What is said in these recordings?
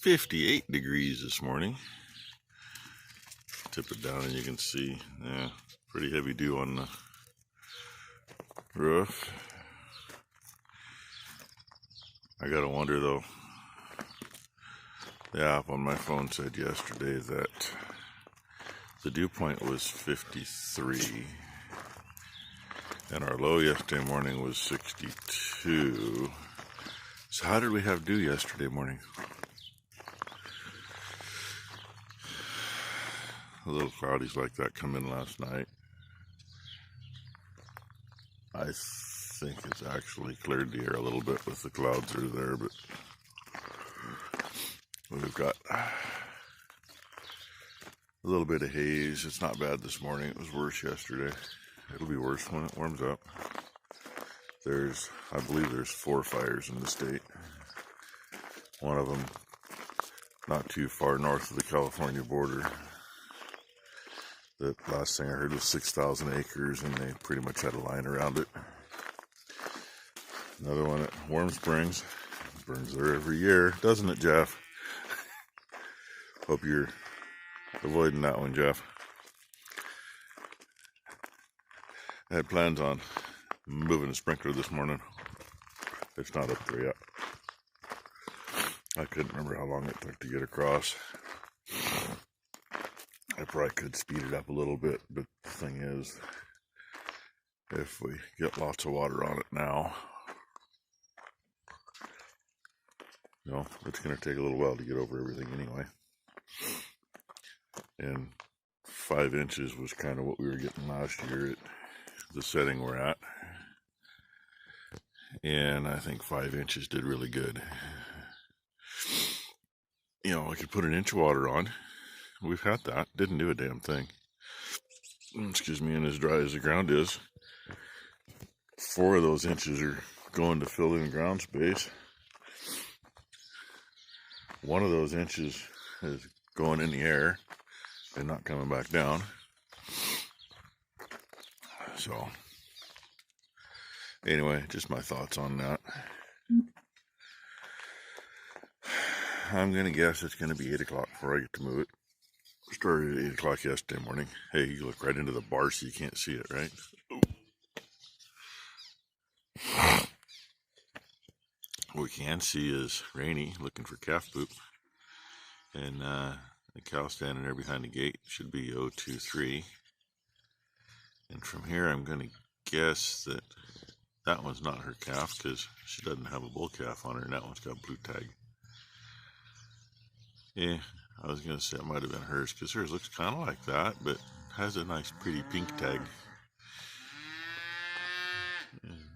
58 degrees this morning. Tip it down and you can see, pretty heavy dew on the roof. I gotta wonder though, the app on my phone said yesterday that the dew point was 53 and our low yesterday morning was 62. So how did we have dew yesterday morning? A little cloudies like that come in last night. I think it's actually cleared the air a little bit with the clouds that are there, but we've got a little bit of haze. It's not bad this morning. It was worse yesterday. It'll be worse when it warms up. I believe there's 4 fires in the state. One of them not too far north of the California border. The last thing I heard was 6,000 acres, and they pretty much had a line around it. Another one at Warm Springs. Burns there every year, doesn't it, Jeff? Hope you're avoiding that one, Jeff. I had plans on moving a sprinkler this morning. It's not up there yet. I couldn't remember how long it took to get across. I probably could speed it up a little bit, but the thing is, if we get lots of water on it now, it's going to take a little while to get over everything anyway. And 5 inches was kind of what we were getting last year at the setting we're at. And I think 5 inches did really good. I could put an inch of water on. We've had that. Didn't do a damn thing. Excuse me, and as dry as the ground is, 4 of those inches are going to fill in ground space. 1 of those inches is going in the air and not coming back down. So, anyway, just my thoughts on that. I'm going to guess it's going to be 8 o'clock before I get to move it. Started at 8 o'clock yesterday morning. Hey, you look right into the bar so you can't see it, right? What we can see is Rainy looking for calf poop. And the cow standing there behind the gate should be 023. And from here, I'm going to guess that one's not her calf because she doesn't have a bull calf on her, and that one's got blue tag. Yeah, I was going to say it might have been hers because hers looks kind of like that, but has a nice pretty pink tag.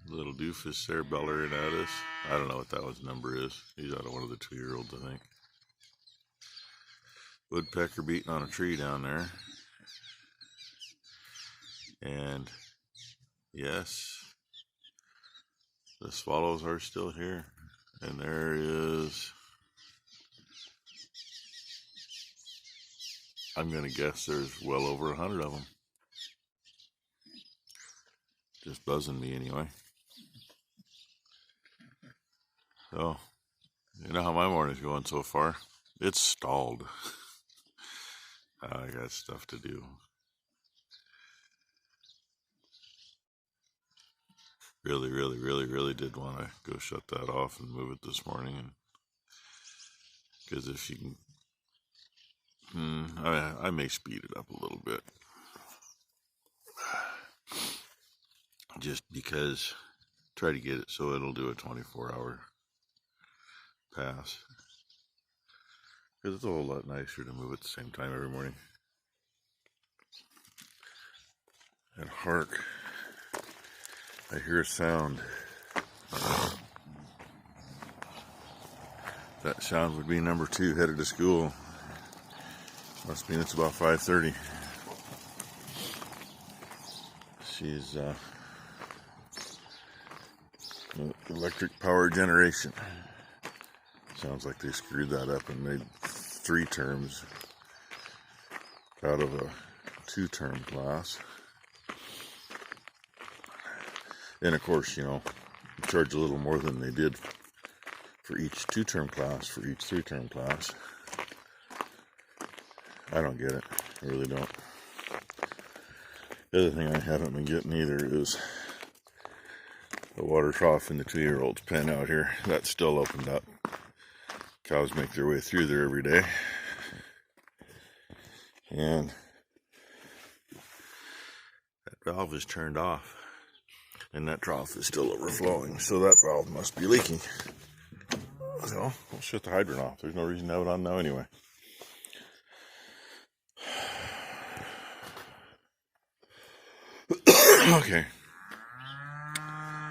Little doofus there bellering at us. I don't know what that one's number is. He's out of one of the 2-year-olds, I think. Woodpecker beating on a tree down there. And yes, the swallows are still here. And there is, I'm going to guess there's well over 100 of them. Just buzzing me anyway. So, you know how my morning's going so far? It's stalled. I got stuff to do. Really did want to go shut that off and move it this morning. Because if you can, I may speed it up a little bit. Just because, try to get it so it'll do a 24-hour pass. Because it's a whole lot nicer to move at the same time every morning. And hark, I hear a sound. That sound would be number 2 headed to school. Must mean it's about 5:30. She's electric power generation. Sounds like they screwed that up and made 3 terms out of a 2-term class. And of course, charge a little more than they did for each 2-term class, for each 3-term class. I don't get it. I really don't. The other thing I haven't been getting either is the water trough in the 2-year-old's pen out here. That's still opened up. Cows make their way through there every day. And that valve is turned off. And that trough is still overflowing. So that valve must be leaking. So we'll shut the hydrant off. There's no reason to have it on now anyway. Okay.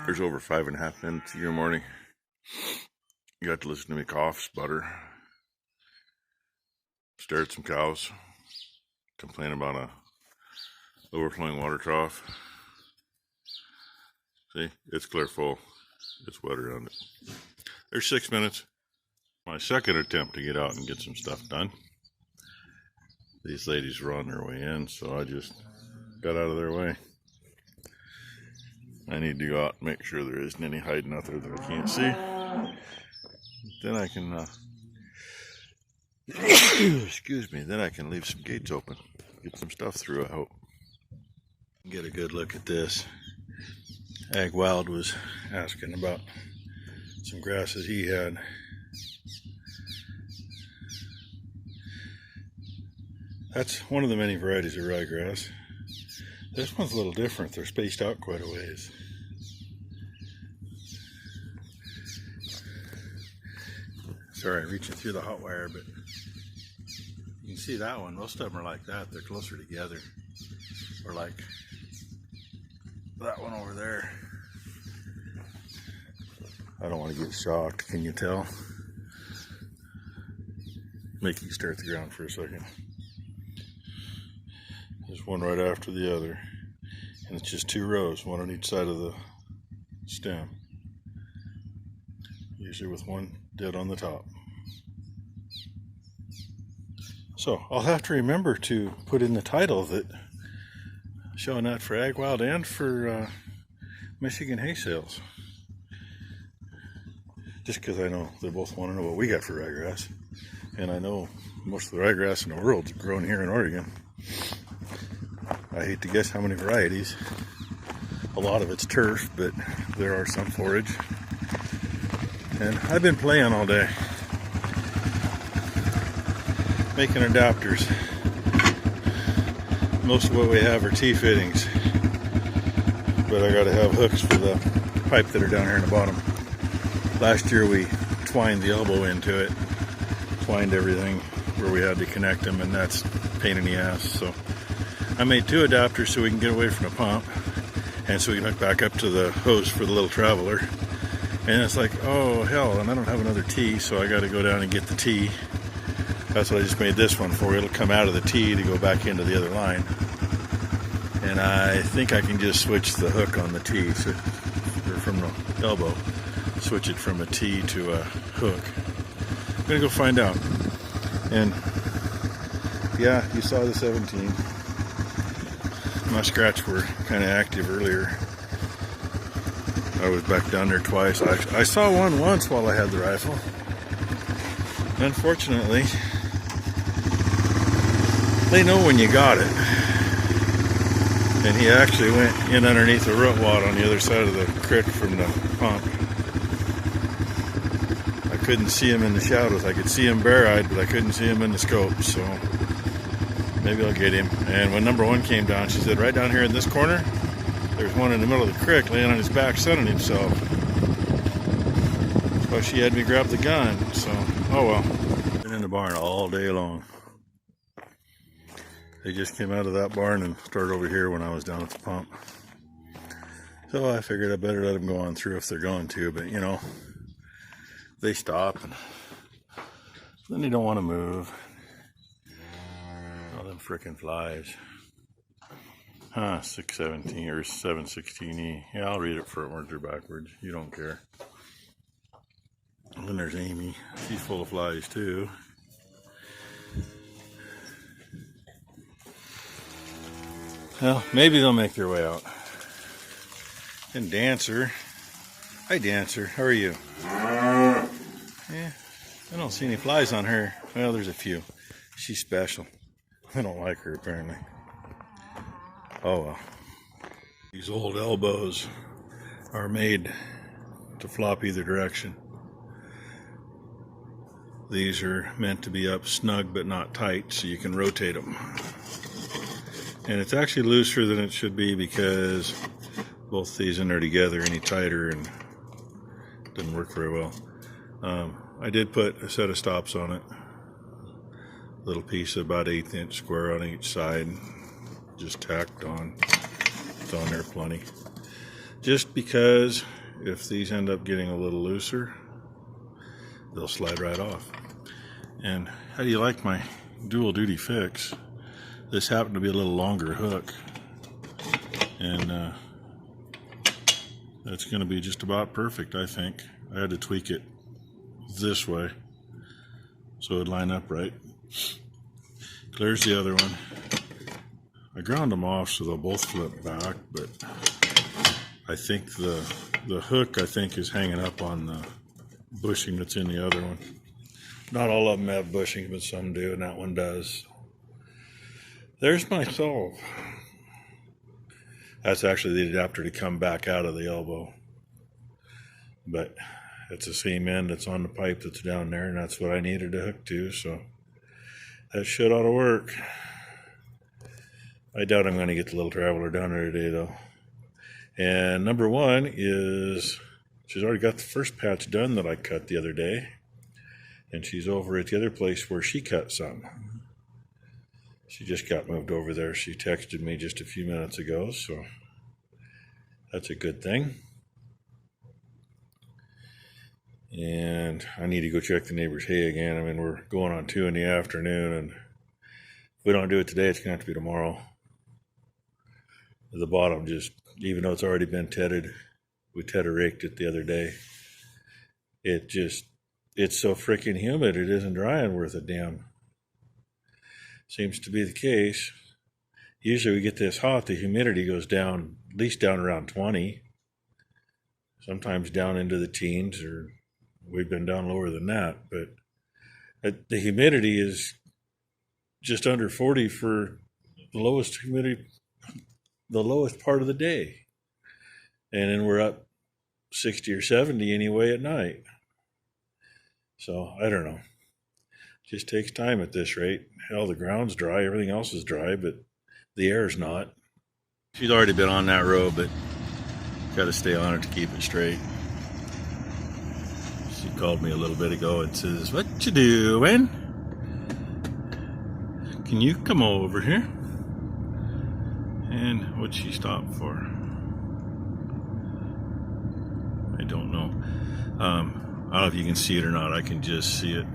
There's over 5.5 minutes of your morning. You got to listen to me cough, sputter, stare at some cows, complain about a overflowing water trough. See, it's clear full. It's wet around it. There's 6 minutes. My second attempt to get out and get some stuff done. These ladies were on their way in, so I just got out of their way. I need to go out and make sure there isn't any hiding out there that I can't see. Then I can, excuse me, then I can leave some gates open. Get some stuff through, I hope. Get a good look at this. Ag Wild was asking about some grasses he had. That's one of the many varieties of ryegrass. This one's a little different. They're spaced out quite a ways. Sorry, reaching through the hot wire, but you can see that one. Most of them are like that. They're closer together. Or like that one over there. I don't want to get shocked. Can you tell? Make you stare at the ground for a second. There's one right after the other. And it's just 2 rows, one on each side of the stem. Usually with one dead on the top. So I'll have to remember to put in the title that showing that for Ag Wild and for Michigan hay sales. Just because I know they both want to know what we got for ryegrass. And I know most of the ryegrass in the world is grown here in Oregon. I hate to guess how many varieties. A lot of it's turf, but there are some forage. And I've been playing all day, making adapters. Most of what we have are T-fittings, but I gotta have hooks for the pipe that are down here in the bottom. Last year we twined the elbow into it, twined everything where we had to connect them, and that's a pain in the ass. So I made 2 adapters so we can get away from the pump, and so we can hook back up to the hose for the little traveler. And it's like, oh hell, and I don't have another T, so I got to go down and get the T. That's what I just made this one for. It'll come out of the T to go back into the other line. And I think I can just switch the hook on the T, so, or from the elbow, switch it from a T to a hook. I'm gonna go find out. And yeah, you saw the 17. Muskrats were kind of active earlier. I was back down there twice. I saw one once while I had the rifle. Unfortunately, they know when you got it. And he actually went in underneath the root wad on the other side of the creek from the pump. I couldn't see him in the shadows. I could see him bare-eyed, but I couldn't see him in the scope, so maybe I'll get him. And when number 1 came down, she said, right down here in this corner, there's one in the middle of the creek laying on his back sunning himself. So she had me grab the gun, so oh well. Been in the barn all day long. They just came out of that barn and started over here when I was down at the pump. So I figured I better let them go on through if they're going to, but you know, they stop and then they don't want to move. All them frickin' flies. Huh, 617 or 716E. Yeah, I'll read it forwards or backwards. You don't care. And then there's Amy. She's full of flies too. Well, maybe they'll make their way out. And Dancer. Hi, Dancer. How are you? Yeah, I don't see any flies on her. Well, there's a few. She's special. I don't like her apparently. Oh well. These old elbows are made to flop either direction. These are meant to be up snug but not tight, so you can rotate them. And it's actually looser than it should be because both these in there together any tighter and it doesn't work very well. I did put a set of stops on it. A little piece of about 1/8 inch square on each side. Just tacked on. It's on there plenty. Just because if these end up getting a little looser, they'll slide right off. And how do you like my dual duty fix? This happened to be a little longer hook, and that's going to be just about perfect, I think. I had to tweak it this way so it'd line up right. There's the other one. I ground them off so they'll both flip back, but I think the hook is hanging up on the bushing that's in the other one. Not all of them have bushing, but some do, and that one does. There's my solve. That's actually the adapter to come back out of the elbow. But it's the same end that's on the pipe that's down there, and that's what I needed to hook to, so that should ought to work. I doubt I'm going to get the little traveler down there today, though. And number one is she's already got the first patch done that I cut the other day. And she's over at the other place where she cut some. She just got moved over there. She texted me just a few minutes ago, so that's a good thing. And I need to go check the neighbor's hay again. I mean, we're going on 2 in the afternoon, and if we don't do it today, it's going to have to be tomorrow. The bottom just, even though it's already been tedded, we tedder raked it the other day. It's so freaking humid, it isn't drying worth a damn. Seems to be the case. Usually we get this hot, the humidity goes down, at least down around 20. Sometimes down into the teens, or we've been down lower than that. But the humidity is just under 40 for the lowest humidity, the lowest part of the day. And then we're up 60 or 70 anyway at night. So, I don't know. Just takes time at this rate. Hell, the ground's dry, everything else is dry, but the air's not. She's already been on that row, but got to stay on it to keep it straight. She called me a little bit ago and says, "What you doing? Can you come over here?" And what'd she stop for? I don't know. I don't know if you can see it or not. I can just see it.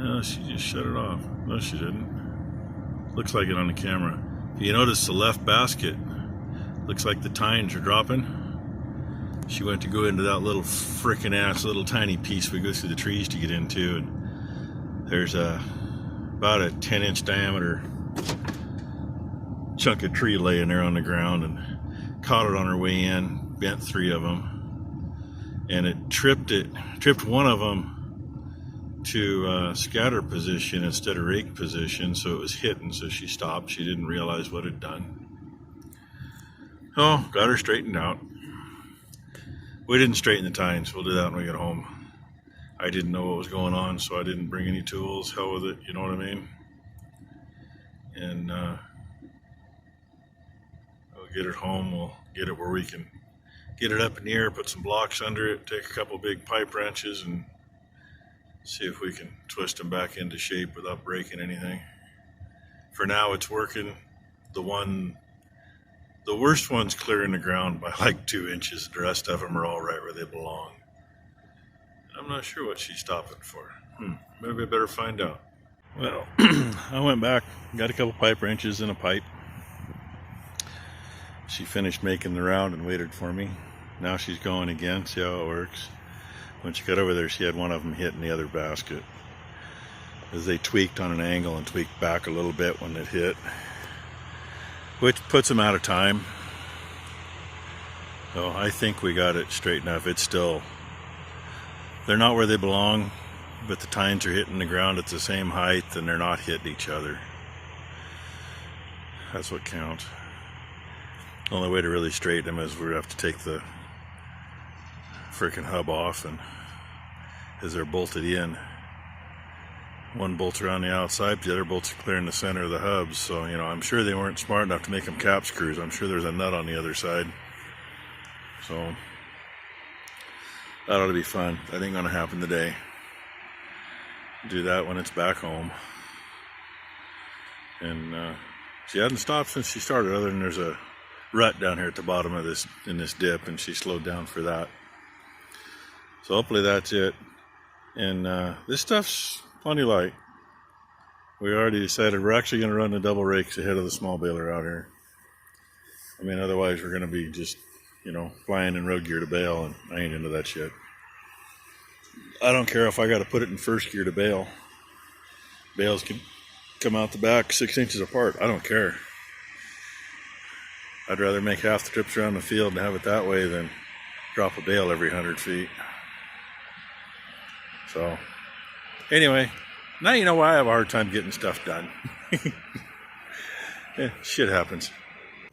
Oh, she just shut it off. No, she didn't. Looks like it on the camera. If you notice the left basket, looks like the tines are dropping. She went to go into that little frickin' ass little tiny piece we go through the trees to get into, and there's about a 10-inch diameter chunk of tree laying there on the ground, and caught it on her way in, bent 3 of them. And it tripped one of them to scatter position instead of rake position, so it was hitting, so she stopped. She didn't realize what it had done. Oh, got her straightened out. We didn't straighten the tines. We'll do that when we get home. I didn't know what was going on, so I didn't bring any tools. Hell with it, you know what I mean? And we'll get it home. We'll get it where we can get it up in the air, put some blocks under it, take a couple big pipe wrenches, and see if we can twist them back into shape without breaking anything. For now, it's working. The worst one's clearing the ground by like 2 inches. The rest of them are all right where they belong. I'm not sure what she's stopping for. Maybe I better find out. Well, I went back, got a couple pipe wrenches and a pipe. She finished making the round and waited for me. Now she's going again, see how it works. When she got over there, she had one of them hitting the other basket. As they tweaked on an angle and tweaked back a little bit when it hit, which puts them out of time. So I think we got it straight enough. It's still They're not where they belong, but the tines are hitting the ground at the same height and they're not hitting each other. That's what counts. The only way to really straighten them is we have to take the freaking hub off, and as they're bolted in, one bolt's around the outside, the other bolts are clearing the center of the hubs. So, you know, I'm sure they weren't smart enough to make them cap screws. I'm sure there's a nut on the other side. So that ought to be fun. That ain't gonna happen today. Do that when it's back home. And she hasn't stopped since she started, other than there's a rut down here at the bottom of this, in this dip, and she slowed down for that. So hopefully that's it. And this stuff's plenty light. We already decided we're actually going to run the double rakes ahead of the small baler out here. I mean, otherwise we're going to be just, you know, flying in road gear to bale, and I ain't into that shit. I don't care if I got to put it in first gear to bale. Bales can come out the back 6 inches apart. I don't care. I'd rather make half the trips around the field and have it that way than drop a bale every 100 feet. So, anyway, now you know why I have a hard time getting stuff done. Yeah, shit happens.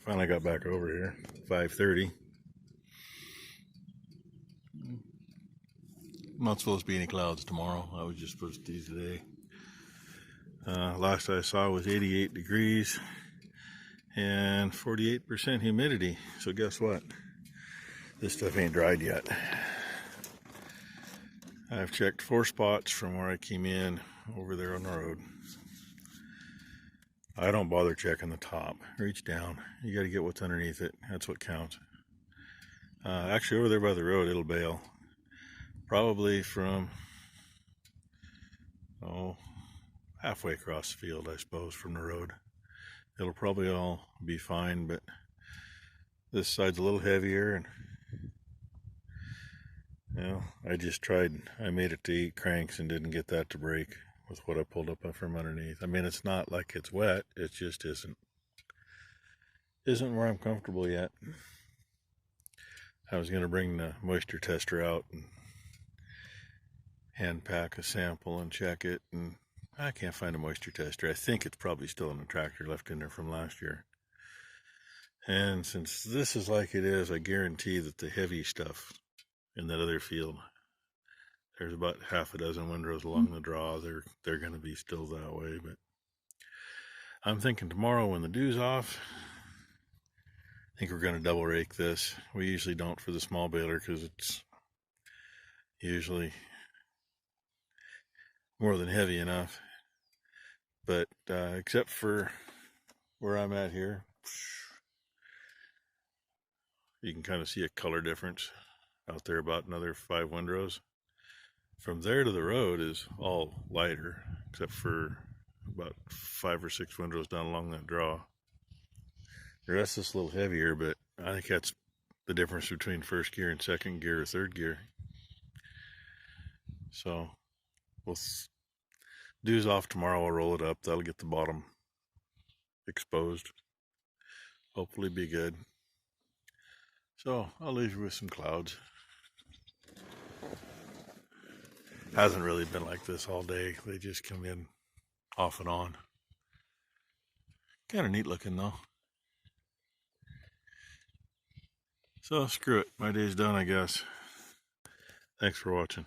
Finally got back over here. 5:30. Not supposed to be any clouds tomorrow. I was just supposed to do today. Last I saw was 88 degrees and 48% humidity. So guess what? This stuff ain't dried yet. I've checked 4 spots from where I came in over there on the road. I don't bother checking the top. Reach down. You got to get what's underneath it. That's what counts. Actually, over there by the road, it'll bale. Probably from, halfway across the field, I suppose, from the road. It'll probably all be fine, but this side's a little heavier, and you know, I made it to 8 cranks and didn't get that to break with what I pulled up from underneath. I mean, it's not like it's wet, it just isn't where I'm comfortable yet. I was going to bring the moisture tester out and hand pack a sample and check it, and I can't find a moisture tester. I think it's probably still in the tractor left in there from last year. And since this is like it is, I guarantee that the heavy stuff in that other field, there's about half a dozen windrows along the draw. They're going to be still that way. But I'm thinking tomorrow when the dew's off, I think we're going to double rake this. We usually don't for the small baler because it's usually more than heavy enough. But except for where I'm at here, you can kind of see a color difference out there, about another 5 windrows. From there to the road is all lighter, except for about 5 or 6 windrows down along that draw. The rest is a little heavier, but I think that's the difference between first gear and second gear or third gear. So we'll dew's off tomorrow. I'll roll it up. That'll get the bottom exposed. Hopefully be good. So I'll leave you with some clouds. Hasn't really been like this all day. They just come in off and on. Kind of neat looking though. So screw it. My day's done, I guess. Thanks for watching.